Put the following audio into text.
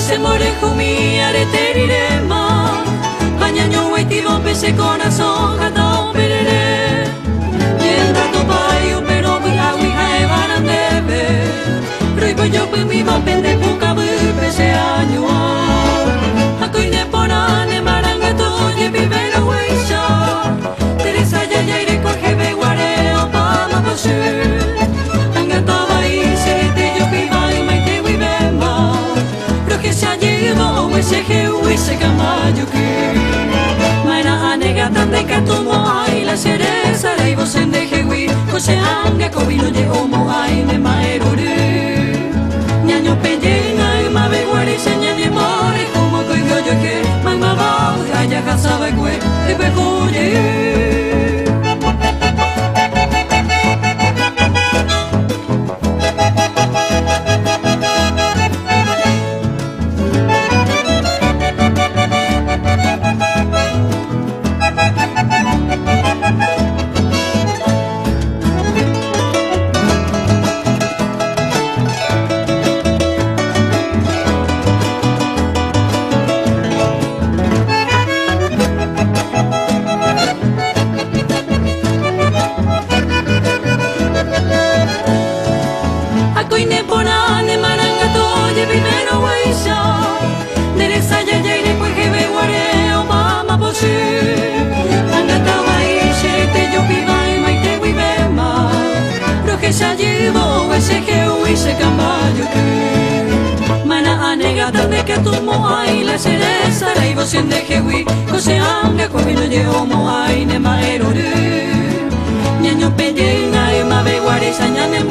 se more jumi areterirema bañaño waitivo pese corazón cada perere yenda topayo pero biawi hai barandebe roibo yo mi va pende puka pese año akoine porane maranga to ye vivero weisha Teresa ya ya ire ko hebe ware opama posu anga tawai se te yo viva y mai te vivema pero que se llevo ese que se camayo que maina anega tan de catumo ai la cereza la ibo sen de jewi kose anga ko vino ye omo ai ne maeruru ñaño penyenga y ma be ware seña de more como ko yo que mama ba ya ga sabe que te pecoye se llevó ese que se caballo que mana anegada de que tomo ai la cereza la ibo sin de jewi cose anga comino yo mo ai ne maero ñaño penyenga y ma be guare saña ne